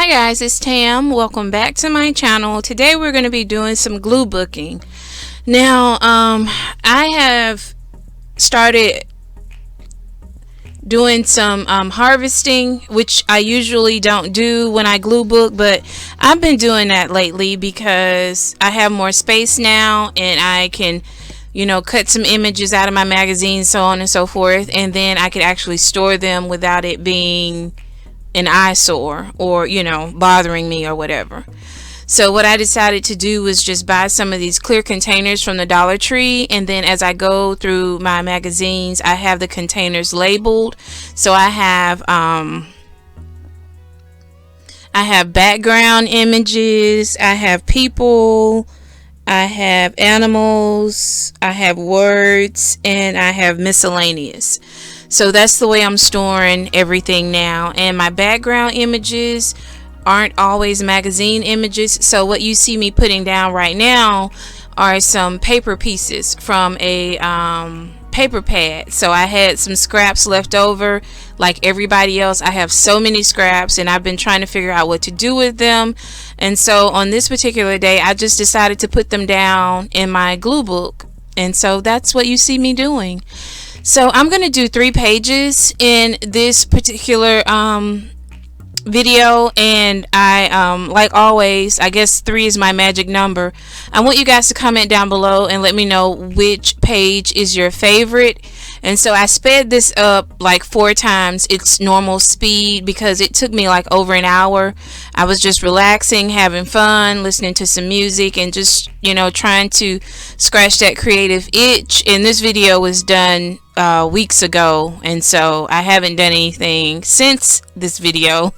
Hi guys, it's Tam. Welcome back to my channel. Today we're going to be doing some glue booking. Now, I have started doing some harvesting, which I usually don't do when I glue book, but I've been doing that lately because I have more space now and I can, cut some images out of my magazine, so on and so forth, and then I could actually store them without it being an eyesore or bothering me or whatever. So what I decided to do was just buy some of these clear containers from the Dollar Tree, and then as I go through my magazines I have the containers labeled. So I have background images, I have people, I have animals, I have words, and I have miscellaneous. So that's the way I'm storing everything now. And my background images aren't always magazine images. So what you see me putting down right now are some paper pieces from a paper pad. So I had some scraps left over like everybody else. I have so many scraps and I've been trying to figure out what to do with them. And so on this particular day I just decided to put them down in my glue book. And so that's what you see me doing. So I'm going to do 3 pages in this particular video, and I like always, I guess 3 is my magic number. I want you guys to comment down below and let me know which page is your favorite. And so I sped this up like 4 times its normal speed because it took me like over an hour. I was just relaxing, having fun, listening to some music, and just trying to scratch that creative itch. And this video was done weeks ago, and so I haven't done anything since this video.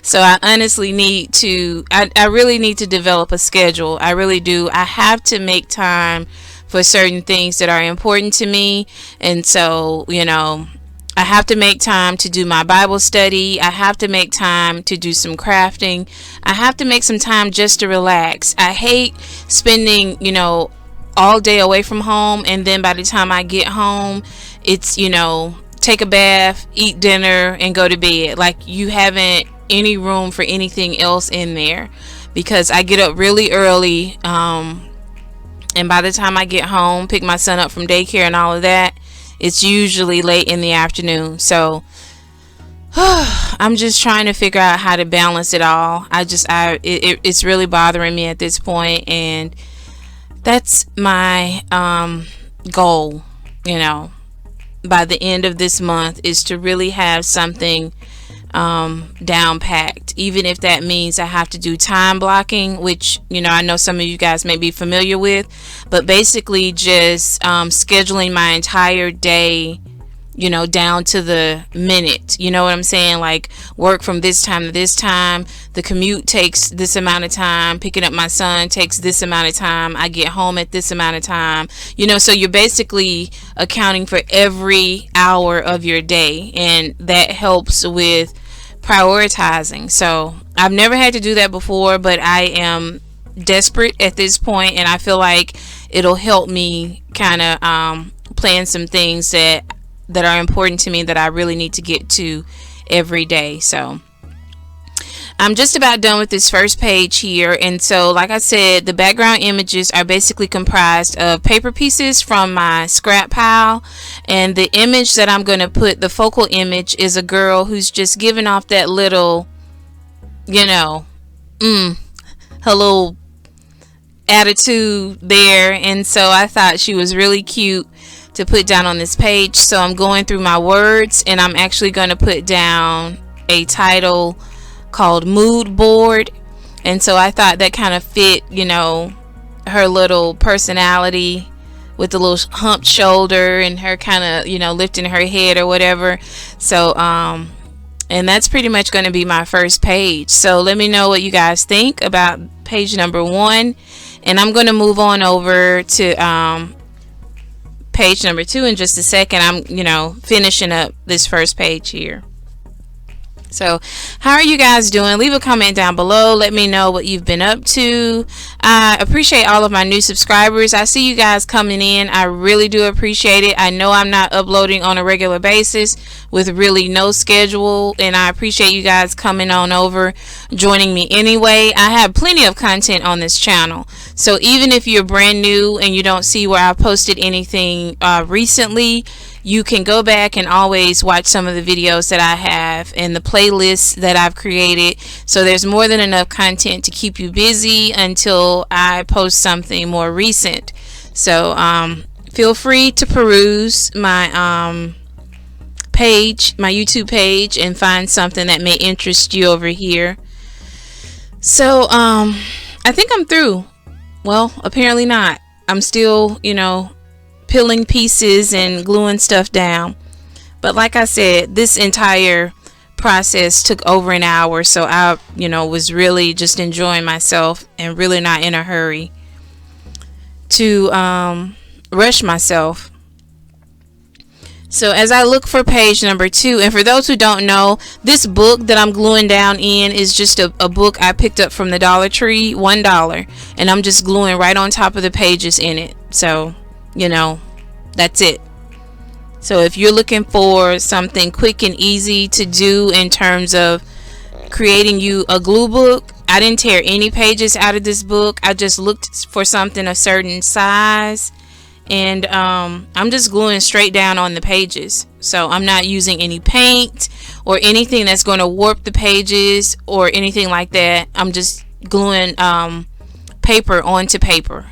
So I honestly need to I really need to develop a schedule. I really do. I have to make time for certain things that are important to me. And so I have to make time to do my Bible study. I have to make time to do some crafting. I have to make some time just to relax. I hate spending all day away from home, and then by the time I get home it's take a bath, eat dinner, and go to bed. Like you haven't any room for anything else in there, because I get up really early, and by the time I get home, pick my son up from daycare and all of that, it's usually late in the afternoon. So I'm just trying to figure out how to balance it all. It's really bothering me at this point, and that's my goal, by the end of this month, is to really have something down packed, even if that means I have to do time blocking, which I know some of you guys may be familiar with, but basically just scheduling my entire day down to the minute. You know what I'm saying? Like work from this time to this time, the commute takes this amount of time, picking up my son takes this amount of time, I get home at this amount of time, so you're basically accounting for every hour of your day, and that helps with prioritizing. So I've never had to do that before, but I am desperate at this point, and I feel like it'll help me kind of plan some things that are important to me that I really need to get to every day. So I'm just about done with this first page here. And so like I said, the background images are basically comprised of paper pieces from my scrap pile, and the image that I'm going to put, the focal image, is a girl who's just giving off that little her little attitude there. And so I thought she was really cute to put down on this page. So I'm going through my words, and I'm actually going to put down a title called Mood Board. And so I thought that kind of fit her little personality, with the little humped shoulder and her kind of lifting her head or whatever. So and that's pretty much going to be my first page. So let me know what you guys think about page number 1, and I'm going to move on over to page number 2 in just a second. I'm finishing up this first page here. So, how are you guys doing? Leave a comment down below. Let me know what you've been up to. I appreciate all of my new subscribers. I see you guys coming in. I really do appreciate it. I know I'm not uploading on a regular basis with really no schedule, and I appreciate you guys coming on over, joining me anyway. I have plenty of content on this channel. So, even if you're brand new and you don't see where I posted anything recently, you can go back and always watch some of the videos that I have in the playlists that I've created. So there's more than enough content to keep you busy until I post something more recent. So feel free to peruse my page, my YouTube page, and find something that may interest you over here. So I think I'm through. Well, apparently not. I'm still, peeling pieces and gluing stuff down. But like I said, this entire process took over an hour, so I was really just enjoying myself and really not in a hurry to rush myself. So as I look for page number 2, and for those who don't know, this book that I'm gluing down in is just a book I picked up from the Dollar Tree, $1, and I'm just gluing right on top of the pages in it. So that's it. So if you're looking for something quick and easy to do in terms of creating you a glue book, I didn't tear any pages out of this book. I just looked for something a certain size, and I'm just gluing straight down on the pages. So I'm not using any paint or anything that's going to warp the pages or anything like that. I'm just gluing paper onto paper.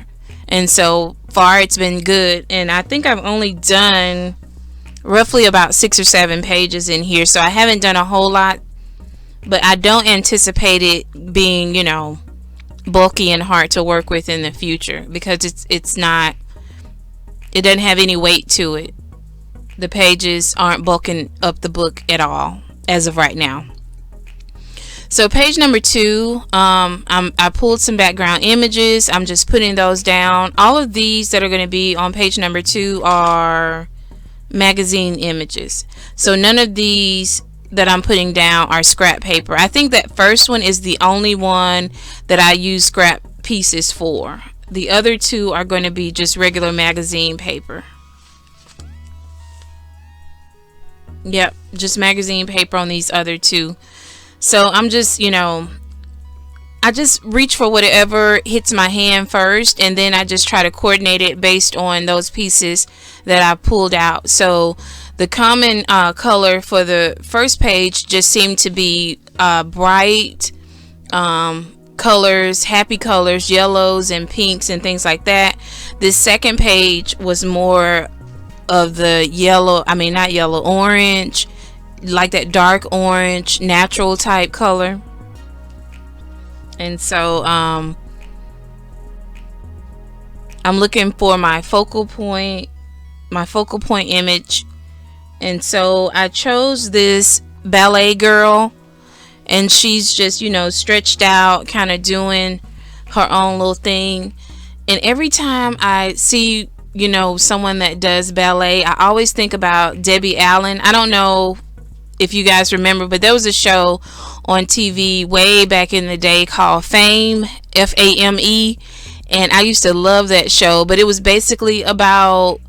And so far it's been good, and I think I've only done roughly about 6 or 7 pages in here, so I haven't done a whole lot, but I don't anticipate it being bulky and hard to work with in the future, because it doesn't have any weight to it. The pages aren't bulking up the book at all as of right now. So page number 2, I pulled some background images. I'm just putting those down. All of these that are going to be on page number 2 are magazine images. So none of these that I'm putting down are scrap paper. I think that first one is the only one that I use scrap pieces for. The other 2 are going to be just regular magazine paper. Yep, just magazine paper on these other 2. So I'm just, I just reach for whatever hits my hand first, and then I just try to coordinate it based on those pieces that I pulled out. So the common color for the first page just seemed to be bright colors, happy colors, yellows and pinks and things like that. This second page was more of the yellow, not yellow, orange, like that dark orange natural type color. And so I'm looking for my focal point image, and so I chose this ballet girl, and she's just stretched out, kind of doing her own little thing. And every time I see someone that does ballet, I always think about Debbie Allen. I don't know if you guys remember, but there was a show on TV way back in the day called Fame, Fame, and I used to love that show. But it was basically about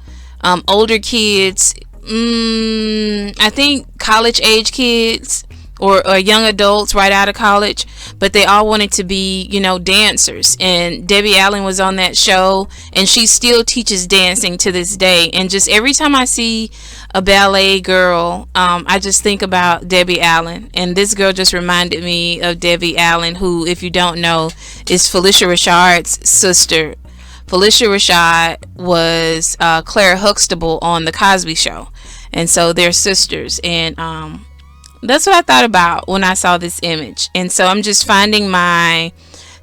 older kids, I think college age kids or young adults right out of college, but they all wanted to be dancers. And Debbie Allen was on that show, and she still teaches dancing to this day. And just every time I see a ballet girl, I just think about Debbie Allen. And this girl just reminded me of Debbie Allen, who, if you don't know, is Felicia Rashad's sister. Felicia Rashad was Claire Huxtable on The Cosby Show, and so they're sisters. And that's what I thought about when I saw this image. And so I'm just finding my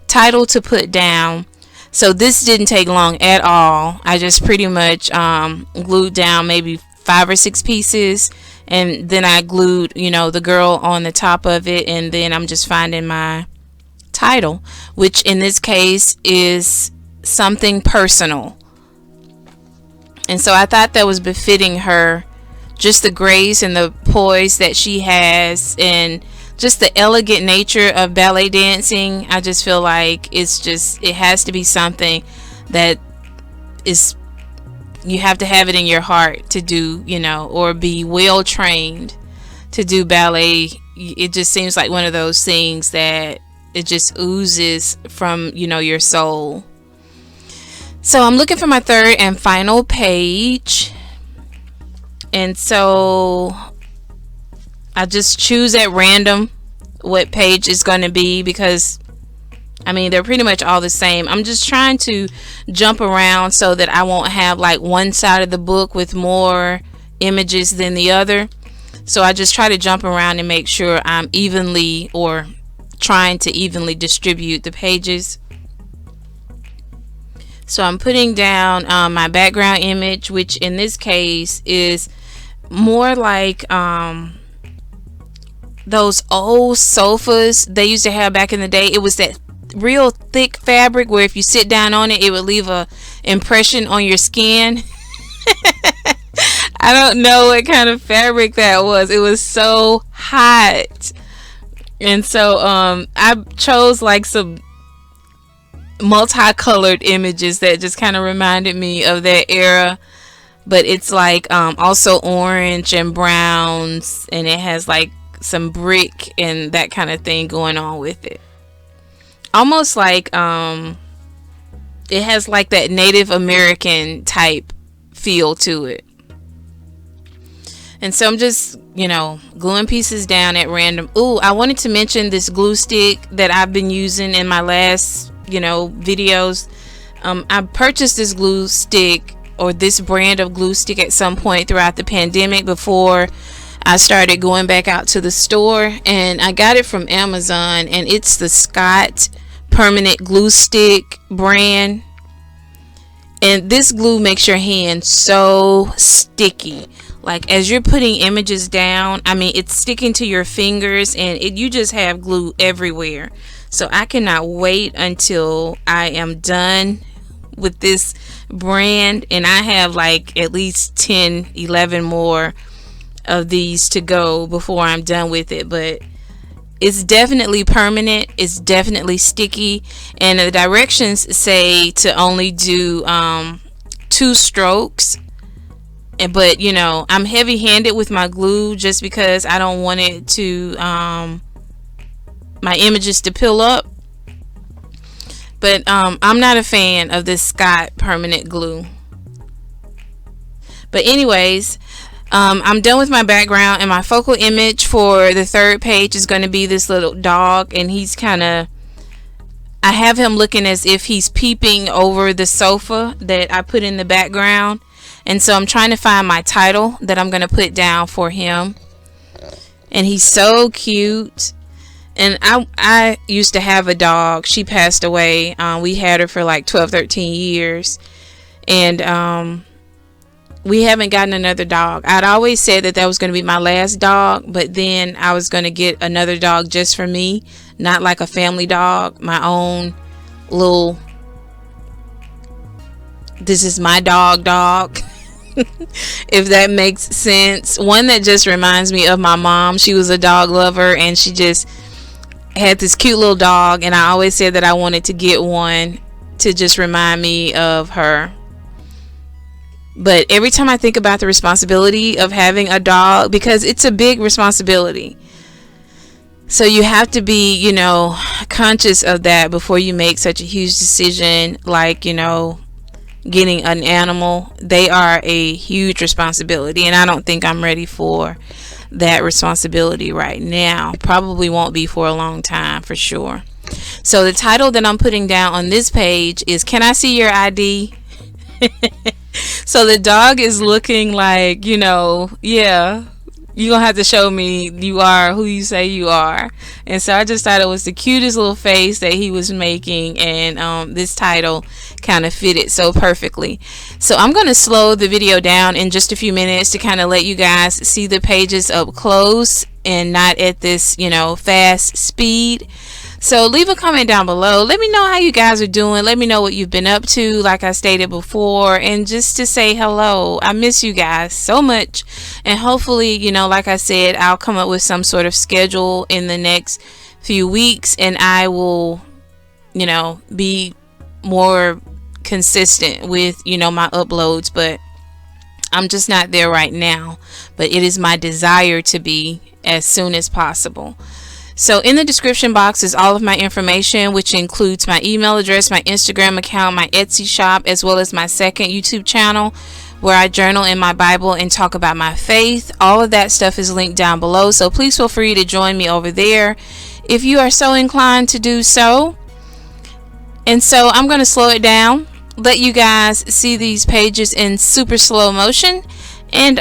title to put down. So this didn't take long at all. I just pretty much glued down maybe 5 or 6 pieces, and then I glued the girl on the top of it, and then I'm just finding my title, which in this case is something personal. And so I thought that was befitting her, just the grace and the poise that she has, and just the elegant nature of ballet dancing. I just feel like it has to be something that is, you have to have it in your heart to do, or be well trained to do ballet. It just seems like one of those things that it just oozes from, your soul. So I'm looking for my third and final page. And so I just choose at random what page is going to be, because they're pretty much all the same. I'm just trying to jump around so that I won't have like one side of the book with more images than the other. So I just try to jump around and make sure I'm evenly, or trying to evenly distribute the pages. So I'm putting down my background image, which in this case is more like those old sofas they used to have back in the day. It was that real thick fabric where if you sit down on it, it would leave a impression on your skin. I don't know what kind of fabric that was. It was so hot. And so I chose like some multicolored images that just kind of reminded me of that era. But it's like also orange and browns, and it has like some brick and that kind of thing going on with it. Almost like it has like that Native American type feel to it. And so I'm just, gluing pieces down at random. Ooh, I wanted to mention this glue stick that I've been using in my last, videos. I purchased this glue stick, or this brand of glue stick, at some point throughout the pandemic before I started going back out to the store. And I got it from Amazon, and it's the Scott Permanent Glue Stick brand. And this glue makes your hand so sticky. Like as you're putting images down, it's sticking to your fingers, and you just have glue everywhere. So I cannot wait until I am done with this brand, and I have like at least 10-11 more of these to go before I'm done with it. But it's definitely permanent, it's definitely sticky, and the directions say to only do 2 strokes. But I'm heavy handed with my glue, just because I don't want it to my images to peel up. But I'm not a fan of this Scott permanent glue. But anyways, I'm done with my background, and my focal image for the third page is going to be this little dog, and he's I have him looking as if he's peeping over the sofa that I put in the background. And so I'm trying to find my title that I'm going to put down for him. And he's so cute. And I used to have a dog. She passed away. We had her for like 12-13 years. And we haven't gotten another dog. I'd always said that was going to be my last dog. But then I was going to get another dog just for me. Not like a family dog. My own little, this is my dog. If that makes sense. One that just reminds me of my mom. She was a dog lover, and she just had this cute little dog, and I always said that I wanted to get one to just remind me of her. But every time I think about the responsibility of having a dog, because it's a big responsibility, so you have to be conscious of that before you make such a huge decision, like getting an animal. They are a huge responsibility, and I don't think I'm ready for that responsibility right now. Probably won't be for a long time, for sure. So the title that I'm putting down on this page is "Can I See Your ID?" So the dog is looking like, yeah, you're gonna have to show me you are who you say you are. And so I just thought it was the cutest little face that he was making, and this title kind of fitted so perfectly. So I'm going to slow the video down in just a few minutes to kind of let you guys see the pages up close and not at this fast speed. So leave a comment down below. Let me know how you guys are doing. Let me know what you've been up to, like I stated before, and just to say hello. I miss you guys so much. And hopefully, you know, like I said, I'll come up with some sort of schedule in the next few weeks, and I will, you know, be more consistent with, you know, my uploads. But I'm just not there right now. But it is my desire to be as soon as possible. So in the description box is all of my information, which includes my email address, my Instagram account, my Etsy shop, as well as my second YouTube channel where I journal in my Bible and talk about my faith. All of that stuff is linked down below, so please feel free to join me over there if you are so inclined to do so. And so I'm going to slow it down, let you guys see these pages in super slow motion, and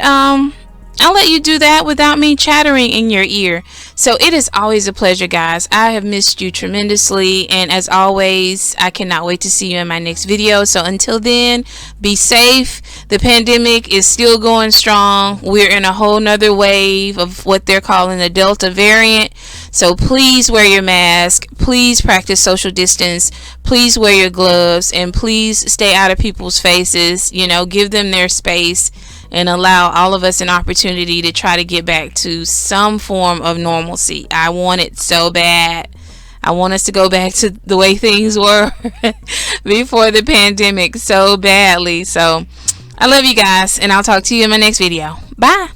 I'll let you do that without me chattering in your ear. So it is always a pleasure, guys. I have missed you tremendously, and as always, I cannot wait to see you in my next video. So until then, be safe. The pandemic is still going strong. We're in a whole nother wave of what they're calling the Delta variant. So please wear your mask. Please practice social distance. Please wear your gloves, and please stay out of people's faces. You know, give them their space and allow all of us an opportunity to try to get back to some form of normalcy. I want it so bad. I want us to go back to the way things were before the pandemic so badly. So I love you guys, and I'll talk to you in my next video. Bye.